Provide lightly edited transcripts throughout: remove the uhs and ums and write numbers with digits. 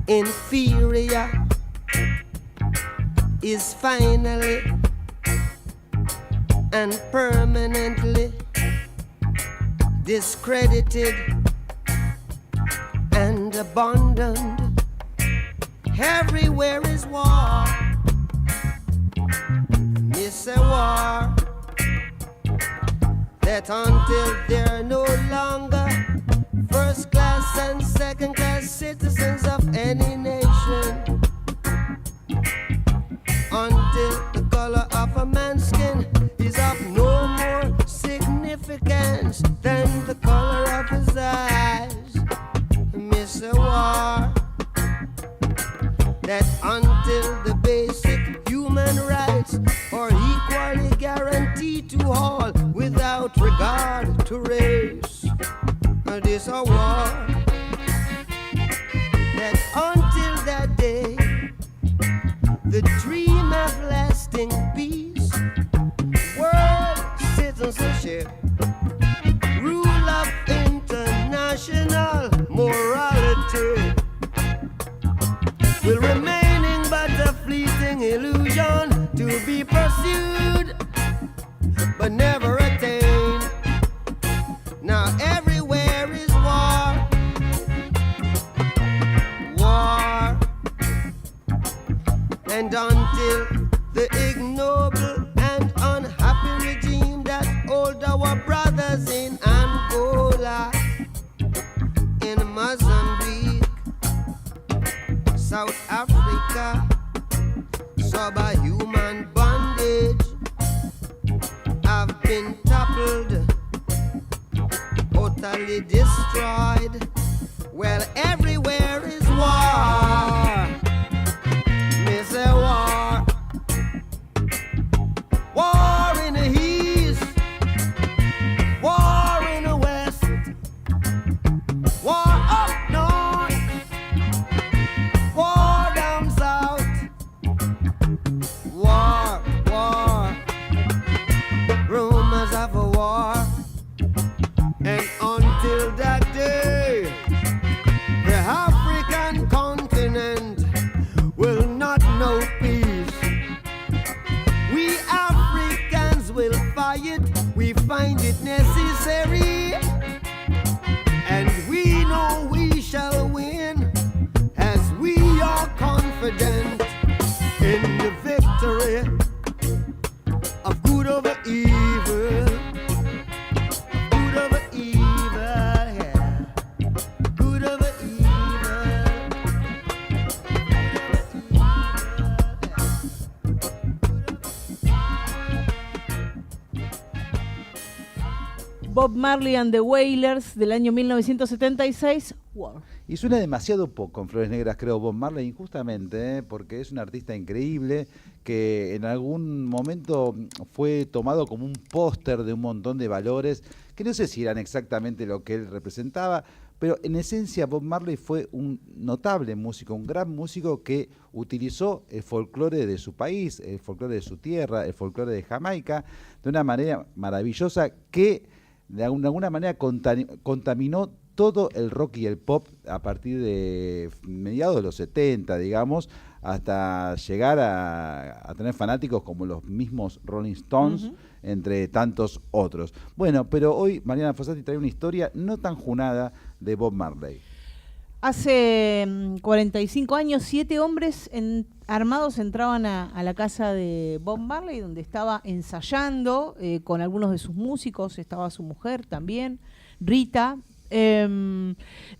inferior is finally and permanently discredited and abandoned. Everywhere is war. It's a war that until they're no longer first class and second class citizens of any nation, until the color of a man's skin is of no more significance than the color of his eyes. Miss a war that until the basic human rights are equally guaranteed to all without regard to race. This a war that until that day the dream of lasting peace, world citizenship, rule of international morality will remaining but a fleeting illusion to be pursued but never attained. Now everywhere is war, war, and until the ignoble and unhappy regime that hold our brothers in Angola, in Mozambique, South Africa, subhuman bondage have been toppled, totally destroyed. Well, everywhere is war. Miss a war. War in the east, war in the west, war up north, war down south, war, war, rumors of a war. And until that day, the African continent will not know peace. We Africans will fight, we find it necessary, and we know we shall win, as we are confident in the victory of good over evil. Good over evil, yeah. Good over evil. Bob Marley and the Wailers del año 1976, War. Y suena demasiado poco en Flores Negras, creo, Bob Marley, injustamente, porque es un artista increíble que en algún momento fue tomado como un póster de un montón de valores que no sé si eran exactamente lo que él representaba, pero en esencia Bob Marley fue un notable músico, un gran músico que utilizó el folclore de su país, el folclore de su tierra, el folclore de Jamaica, de una manera maravillosa que de alguna manera contaminó todo el rock y el pop a partir de mediados de los 70, digamos, hasta llegar a tener fanáticos como los mismos Rolling Stones, entre tantos otros. Bueno, pero hoy Mariana Fossati trae una historia no tan junada de Bob Marley. Hace 45 años, 7 hombres armados entraban a la casa de Bob Marley, donde estaba ensayando con algunos de sus músicos, estaba su mujer también, Rita.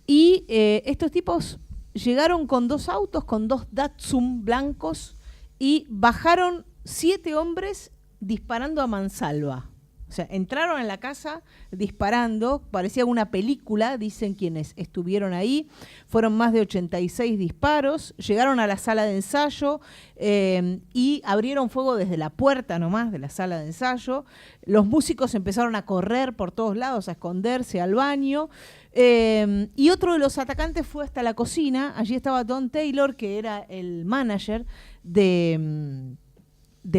Estos tipos llegaron con 2 autos, con 2 Datsun blancos, y bajaron 7 hombres disparando a mansalva. O sea, entraron en la casa disparando, parecía una película, dicen quienes estuvieron ahí. Fueron más de 86 disparos, llegaron a la sala de ensayo y abrieron fuego desde la puerta nomás de la sala de ensayo. Los músicos empezaron a correr por todos lados, a esconderse, al baño. Y otro de los atacantes fue hasta la cocina. Allí estaba Don Taylor, que era el manager de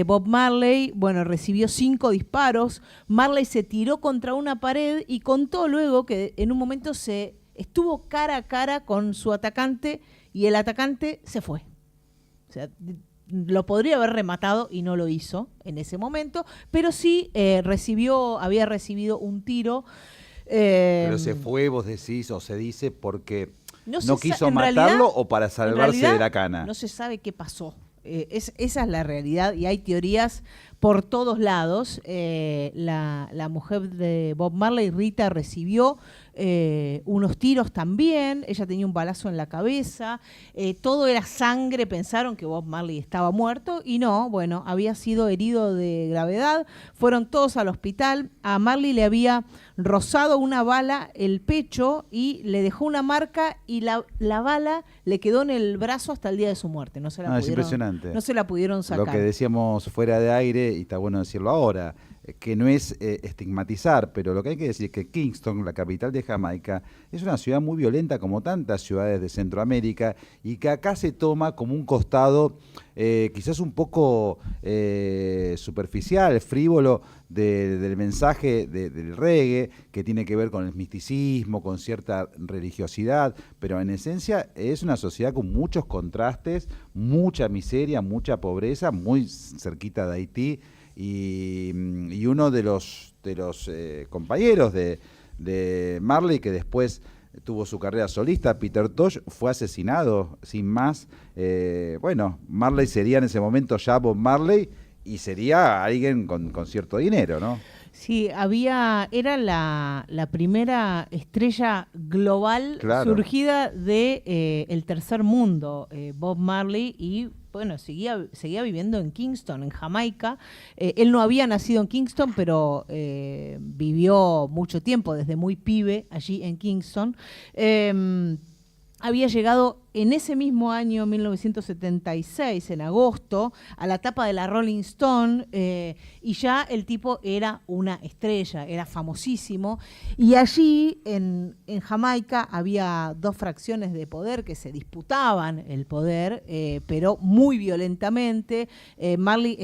Bob Marley. Bueno, recibió 5 disparos. Marley se tiró contra una pared y contó luego que en un momento se estuvo cara a cara con su atacante y el atacante se fue. O sea, lo podría haber rematado y no lo hizo en ese momento, pero sí había recibido un tiro. Pero se fue, vos decís, o se dice, porque no quiso en matarlo realidad, o para salvarse en realidad, de la cana. No se sabe qué pasó. Esa es la realidad y hay teorías por todos lados. La mujer de Bob Marley, Rita, recibió unos tiros también. Ella tenía un balazo en la cabeza. Todo era sangre. Pensaron que Bob Marley estaba muerto y no. Bueno, había sido herido de gravedad. Fueron todos al hospital. A Marley le había rozado una bala el pecho y le dejó una marca y la bala le quedó en el brazo hasta el día de su muerte. No se la Es impresionante. No se la pudieron sacar. Lo que decíamos fuera de aire, y está bueno decirlo ahora, que no es estigmatizar, pero lo que hay que decir es que Kingston, la capital de Jamaica, es una ciudad muy violenta como tantas ciudades de Centroamérica y que acá se toma como un costado quizás un poco superficial, frívolo del mensaje del reggae, que tiene que ver con el misticismo, con cierta religiosidad, pero en esencia es una sociedad con muchos contrastes, mucha miseria, mucha pobreza, muy cerquita de Haití. Y uno de los compañeros de Marley, que después tuvo su carrera solista, Peter Tosh, fue asesinado sin más. Marley sería en ese momento ya Bob Marley y sería alguien con cierto dinero, ¿no? Sí, era la primera estrella global surgida de el tercer mundo, Bob Marley, y bueno, seguía viviendo en Kingston, en Jamaica. Él no había nacido en Kingston, pero vivió mucho tiempo, desde muy pibe, allí en Kingston. Había llegado en ese mismo año, 1976, en agosto, a la tapa de la Rolling Stone, y ya el tipo era una estrella, era famosísimo. Y allí, en Jamaica, había dos fracciones de poder que se disputaban el poder, pero muy violentamente. Marley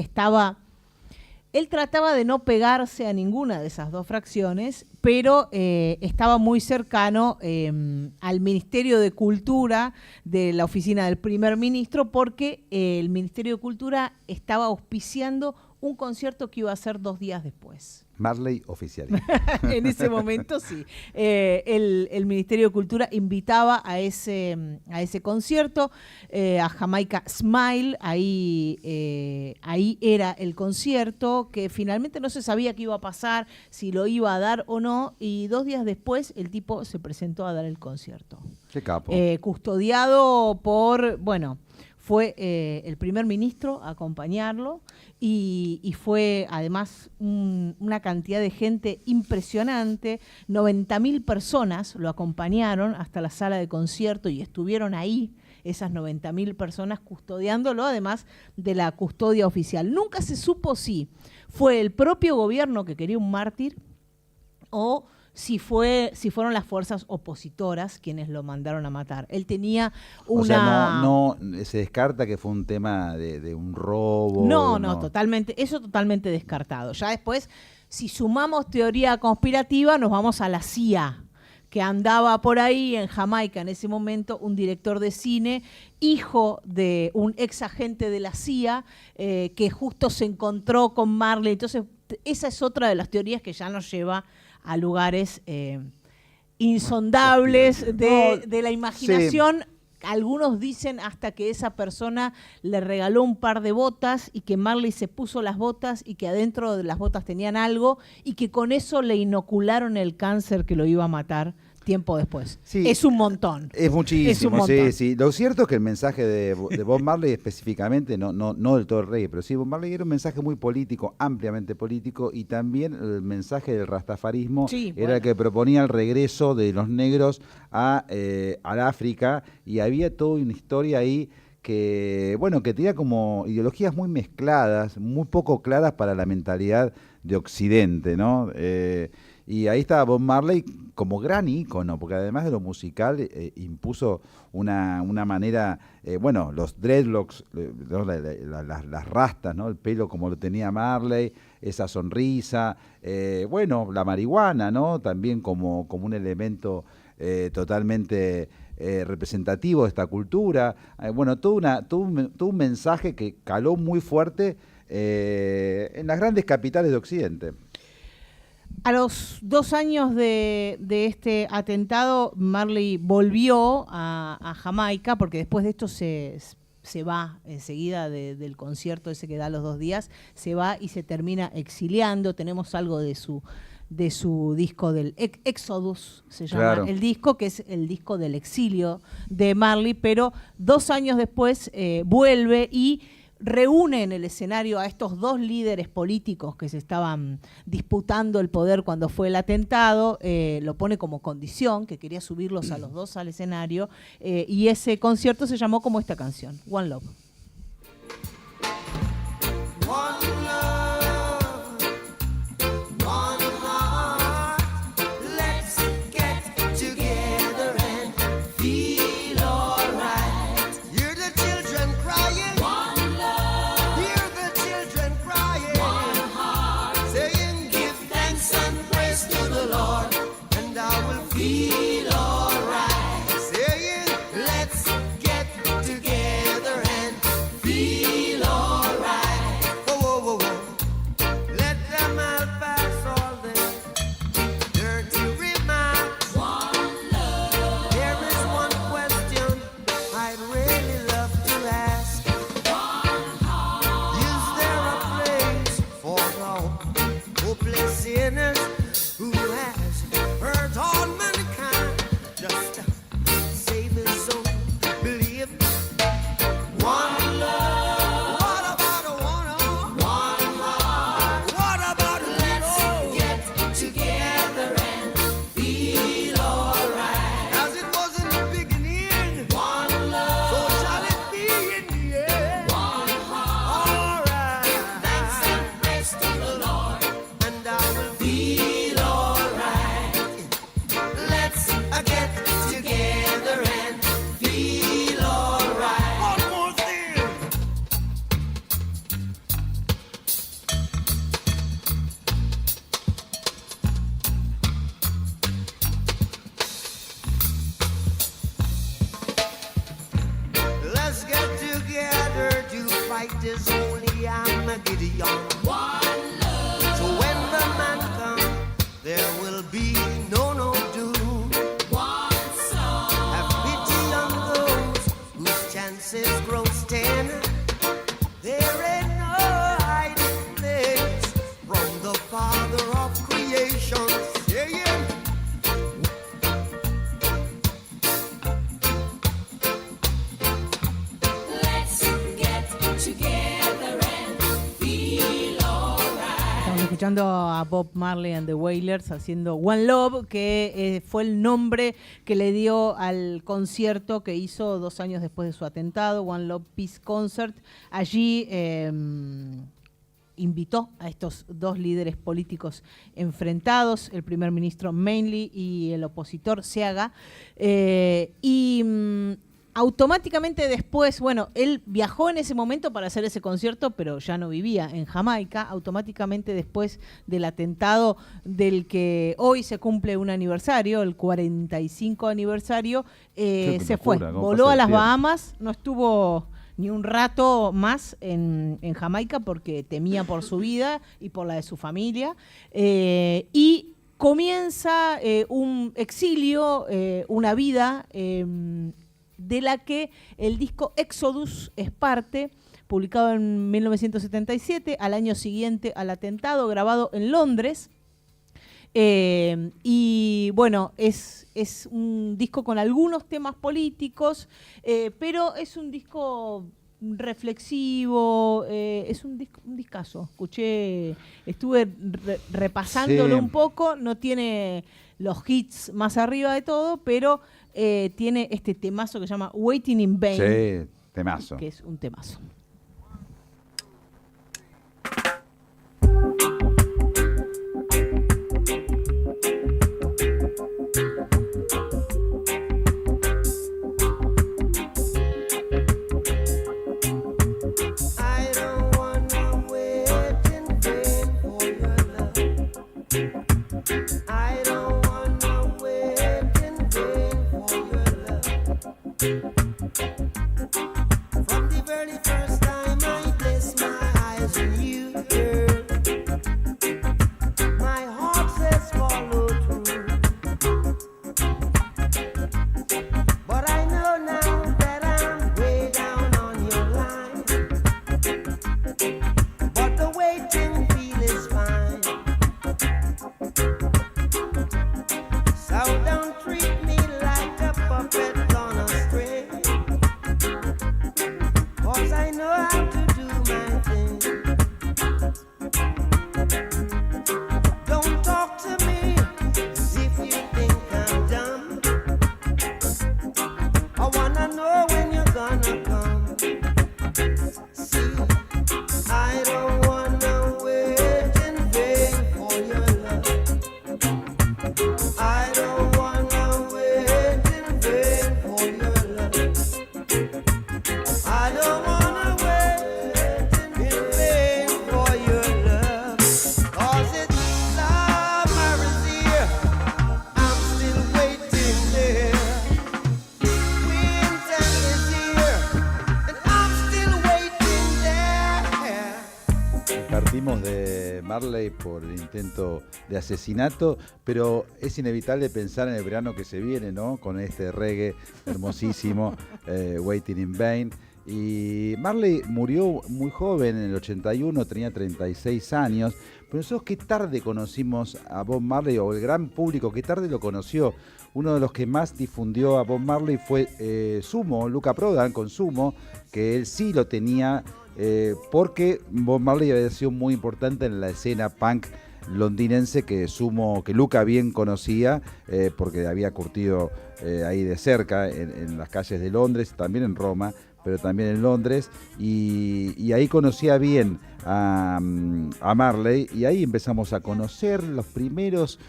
Él trataba de no pegarse a ninguna de esas dos fracciones, pero estaba muy cercano al Ministerio de Cultura de la oficina del primer ministro, porque el Ministerio de Cultura estaba auspiciando un concierto que iba a ser 2 días después. Marley oficial. En ese momento sí. El Ministerio de Cultura invitaba a ese concierto, a Jamaica Smile, ahí era el concierto, que finalmente no se sabía qué iba a pasar, si lo iba a dar o no, y 2 días después el tipo se presentó a dar el concierto. Qué capo. Custodiado fue el primer ministro a acompañarlo y fue además una cantidad de gente impresionante. 90.000 personas lo acompañaron hasta la sala de concierto y estuvieron ahí, esas 90.000 personas custodiándolo, además de la custodia oficial. Nunca se supo si fue el propio gobierno que quería un mártir o si fueron las fuerzas opositoras quienes lo mandaron a matar. Él tenía una... O sea, no se descarta que fue un tema de un robo. No, totalmente, eso totalmente descartado. Ya después, si sumamos teoría conspirativa, nos vamos a la CIA, que andaba por ahí en Jamaica en ese momento, un director de cine, hijo de un ex agente de la CIA, que justo se encontró con Marley. Entonces, esa es otra de las teorías que ya nos lleva a lugares insondables de la imaginación. Sí. Algunos dicen hasta que esa persona le regaló un par de botas y que Marley se puso las botas y que adentro de las botas tenían algo y que con eso le inocularon el cáncer que lo iba a matar tiempo después. Sí, es un montón. Es muchísimo, sí. Lo cierto es que el mensaje de Bob Marley específicamente, no del todo el reggae, pero sí, Bob Marley era un mensaje muy político, ampliamente político, y también el mensaje del rastafarismo era el que proponía el regreso de los negros al África, y había toda una historia ahí que tenía como ideologías muy mezcladas, muy poco claras para la mentalidad de Occidente, ¿no? Y ahí estaba Bob Marley como gran ícono, porque además de lo musical impuso una manera, los dreadlocks, las rastas, ¿no? El pelo como lo tenía Marley, esa sonrisa, la marihuana, ¿no? También como un elemento totalmente representativo de esta cultura. Bueno, todo un mensaje que caló muy fuerte en las grandes capitales de Occidente. A los 2 años de este atentado, Marley volvió a Jamaica, porque después de esto se va enseguida del concierto ese que da los 2 días, se va y se termina exiliando. Tenemos algo de su disco del Exodus, se llama Claro. el disco, que es el disco del exilio de Marley, pero 2 años después vuelve y reúne en el escenario a estos 2 líderes políticos que se estaban disputando el poder cuando fue el atentado, lo pone como condición, que quería subirlos a los 2 al escenario, y ese concierto se llamó como esta canción, One Love. One love, one heart. Let's get together and feel alright. Hear the children crying. One love. Hear the children crying. One heart. Saying, give thanks and praise to the Lord, and I will feel alright. Saying, let's get together and feel alright. Whoa, whoa, whoa, whoa. Let them all pass all their dirty remarks. One love. There is one question I'd really love to ask. One heart. Is there a place for the hopeless sinners who has hurt all mankind? Just save his soul, believe. One love. What about a one heart? What about a let's get together and feel alright? As it was in the beginning, one love. So shall it be in the end. One heart. Alright. Give thanks and praise to the Lord, and I will feel alright. Let's get together and feel alright. One more thing. Let's get together to fight this holy Armageddon. One love. So when the man comes, there will be no doom. One soul. Have pity on those whose chances grow thin. There ain't no hiding place from the Father of creation. Yeah, yeah. Let's get together and feel alright. Estamos escuchando a Bob Marley and the Wailers haciendo One Love, que fue el nombre que le dio al concierto que hizo 2 años después de su atentado, One Love Peace Concert. Allí invitó a estos 2 líderes políticos enfrentados, el primer ministro Manley y el opositor Seaga, automáticamente después, bueno, él viajó en ese momento para hacer ese concierto, pero ya no vivía en Jamaica. Automáticamente después del atentado del que hoy se cumple un aniversario, el 45 aniversario, Qué se fue. locura, cómo Voló pasa a el las tiempo. Bahamas, no estuvo ni un rato más en Jamaica porque temía por su vida y por la de su familia. Y comienza un exilio, una vida de la que el disco Exodus es parte, publicado en 1977, al año siguiente al atentado, grabado en Londres. Y bueno, es un disco con algunos temas políticos, pero es un disco reflexivo, es un discazo. Estuve repasándolo Sí. un poco, no tiene los hits más arriba de todo, pero tiene este temazo que se llama Waiting in Vain, Sí, temazo. que es un temazo. I don't wanna wait in vain for your love. I don't wanna wait in vain. From the very first time I placed my eyes on you, girl, my heart says follow through. But I know now that I'm way down on your line. But the waiting feel is fine. So don't treat me like a puppet on a string. 'Cause I know how to do my thing. Don't talk to me as if you think I'm dumb. I wanna know when you're gonna come. See, I don't wanna wait in vain for your love. I don't wanna wait in vain for your love. I don't wanna wait in vain for your love. 'Cause it's summer is here, I'm still waiting there. Winter is here, and I'm still waiting there. Partimos de Marley por el intento de asesinato, pero es inevitable pensar en el verano que se viene, ¿no? Con este reggae hermosísimo, Waiting in Vain. Y Marley murió muy joven, en el 81, tenía 36 años. Pero nosotros qué tarde conocimos a Bob Marley, o el gran público, qué tarde lo conoció. Uno de los que más difundió a Bob Marley fue Sumo, Luca Prodan con Sumo, que él sí lo tenía, porque Bob Marley había sido muy importante en la escena punk londinense que Luca bien conocía, porque había curtido ahí de cerca en las calles de Londres, también en Roma, pero también en Londres, y ahí conocía bien a Marley, y ahí empezamos a conocer los primeros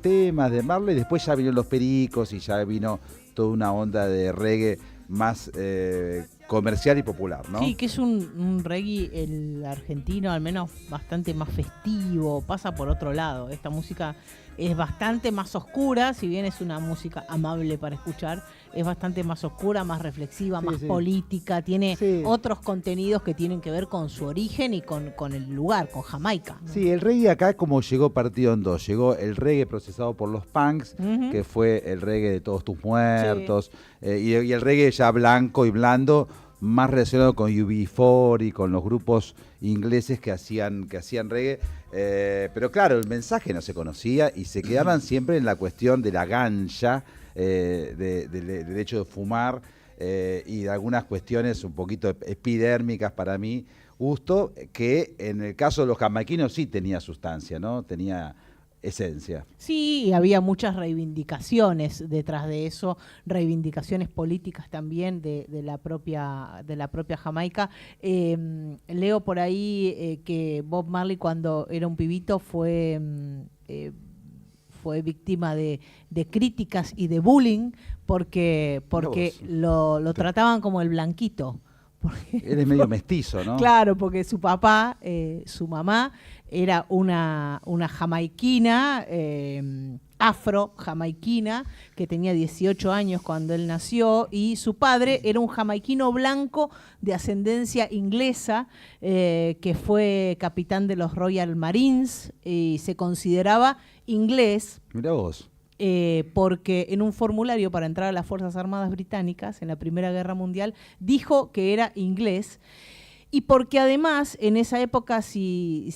temas de Marley. Después ya vinieron los Pericos y ya vino toda una onda de reggae más comercial y popular, ¿no? Sí, que es un reggae, el argentino al menos bastante más festivo, pasa por otro lado. Esta música es bastante más oscura, si bien es una música amable para escuchar, es bastante más oscura, más reflexiva, Sí, más sí. política, tiene Sí. otros contenidos que tienen que ver con su origen y con el lugar, con Jamaica, ¿no? Sí, el reggae acá como llegó partido en dos. Llegó el reggae procesado por los punks, Ujú. que fue el reggae de Todos Tus Muertos, y el reggae ya blanco y blando, más relacionado con UB4 y con los grupos ingleses que hacían reggae. Pero claro, el mensaje no se conocía y se quedaban siempre en la cuestión de la ganja, del hecho de fumar, y de algunas cuestiones un poquito epidérmicas para mí, gusto, que en el caso de los jamaiquinos sí tenía sustancia, ¿no? Tenía esencia. Sí, y había muchas reivindicaciones detrás de eso, reivindicaciones políticas también de la propia Jamaica. Leo por ahí que Bob Marley cuando era un pibito fue víctima de críticas y de bullying porque lo trataban como el blanquito. Porque Eres medio mestizo, ¿no? Claro, porque su papá, su mamá, era una jamaiquina, afro-jamaiquina, que tenía 18 años cuando él nació, y su padre era un jamaiquino blanco de ascendencia inglesa, que fue capitán de los Royal Marines y se consideraba inglés. Mirá vos. Porque en un formulario para entrar a las Fuerzas Armadas Británicas en la Primera Guerra Mundial dijo que era inglés, y porque además en esa época si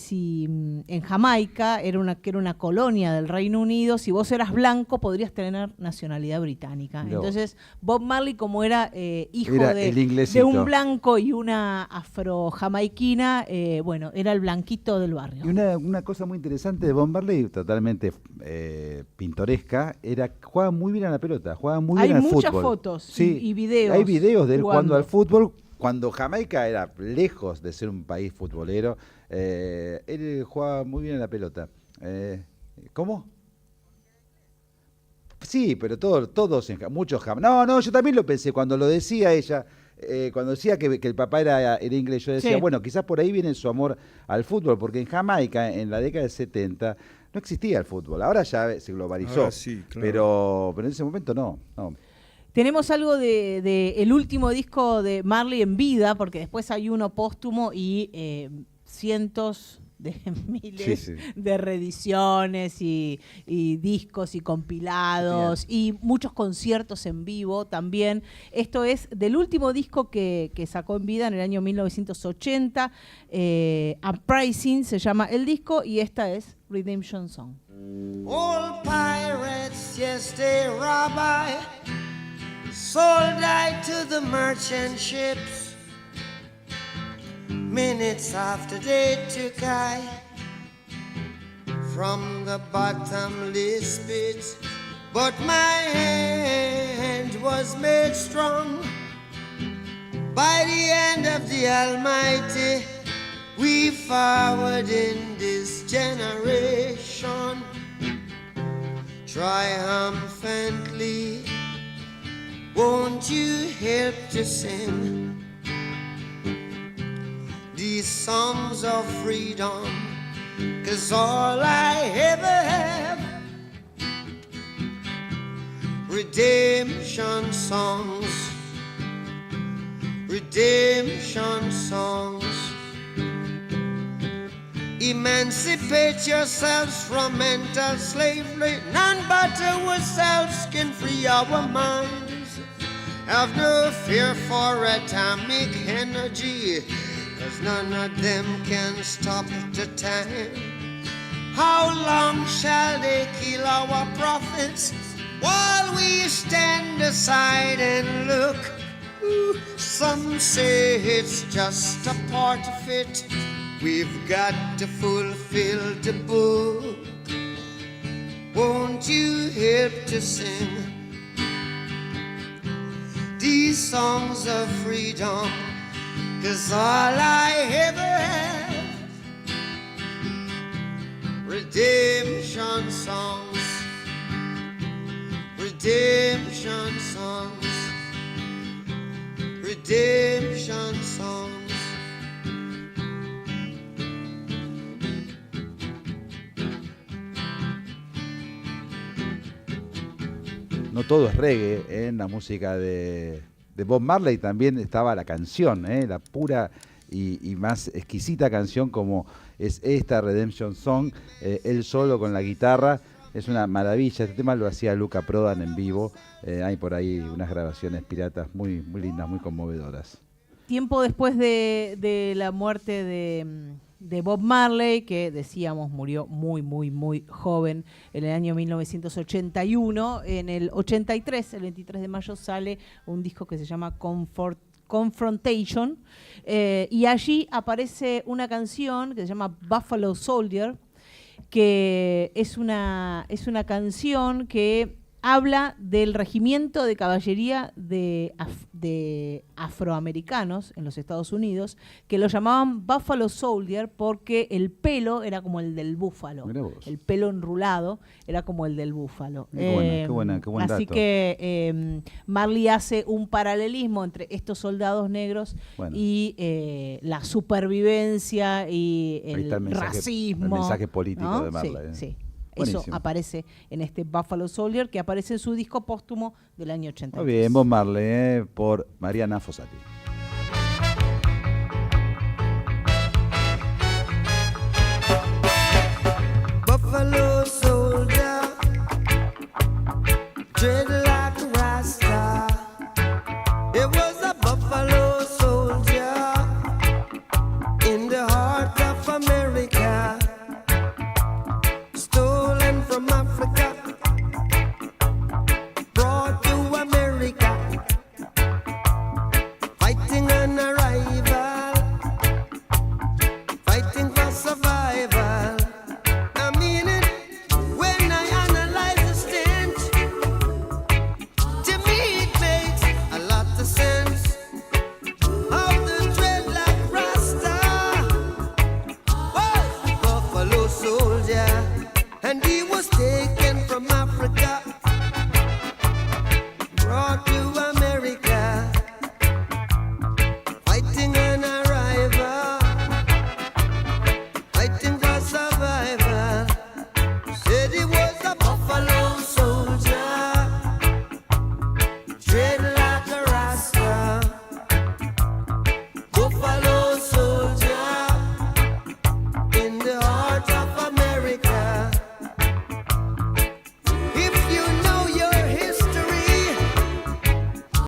en Jamaica que era una colonia del Reino Unido, si vos eras blanco podrías tener nacionalidad británica. Mirá vos. Entonces Bob Marley, como era hijo Era de, el inglesito. de un blanco y una afro-jamaiquina, bueno, era el blanquito del barrio. Y una cosa muy interesante de Bob Marley, totalmente pintoresca, era jugaba muy bien a la pelota, jugaba muy Hay bien al fútbol. muchas fotos y videos Hay videos de él jugando jugando. al fútbol, cuando Jamaica era lejos de ser un país futbolero. Él jugaba muy bien a la pelota. ¿Cómo? Sí, pero todos, muchos No, yo también lo pensé cuando lo decía ella. Cuando decía que el papá era inglés, yo decía, Sí. bueno, quizás por ahí viene su amor al fútbol, porque en Jamaica, en la década del 70, no existía el fútbol. Ahora ya se globalizó, Ahora sí, claro. pero en ese momento no. Tenemos algo de el último disco de Marley en vida, porque después hay uno póstumo y cientos de miles Sí, sí. de reediciones y discos y compilados y muchos conciertos en vivo también. Esto es del último disco que sacó en vida en el año 1980. Uprising se llama el disco y esta es Redemption Song. Old pirates, yes, they rob I, sold I to the merchant ships. Minutes after they took I from the bottomless pit, but my hand was made strong by the hand of the Almighty. We forward in this generation triumphantly. Won't you help to sing these songs of freedom? 'Cause all I ever have, redemption songs, redemption songs. Emancipate yourselves from mental slavery. None but ourselves can free our minds. Have no fear for atomic energy, 'cause none of them can stop the time. How long shall they kill our prophets while we stand aside and look? Ooh, some say it's just a part of it. We've got to fulfill the book. Won't you help to sing these songs of freedom? 'Cause all I ever have, redemption songs, redemption songs, redemption songs. No todo es reggae, en la música de Bob Marley también estaba la canción, la pura y más exquisita canción como es esta Redemption Song, él solo con la guitarra, es una maravilla. Este tema lo hacía Luca Prodan en vivo, hay por ahí unas grabaciones piratas muy, muy lindas, muy conmovedoras. Tiempo después de la muerte de Bob Marley, que decíamos murió muy, muy, muy joven en el año 1981, en el 83, el 23 de mayo, sale un disco que se llama Confrontation, y allí aparece una canción que se llama Buffalo Soldier, que es una canción que habla del regimiento de caballería de afroamericanos en los Estados Unidos, que lo llamaban Buffalo Soldier porque el pelo era como el del búfalo. Mirá vos. El pelo enrulado era como el del búfalo. Qué buen Así dato. que Marley hace un paralelismo entre estos soldados negros y la supervivencia y Ahí está el racismo. el mensaje político, ¿no?, de Marley. Sí. Buenísimo. Eso aparece en este Buffalo Soldier, que aparece en su disco póstumo del año 83. Muy bien, Bob Marley, por Mariana Fossati.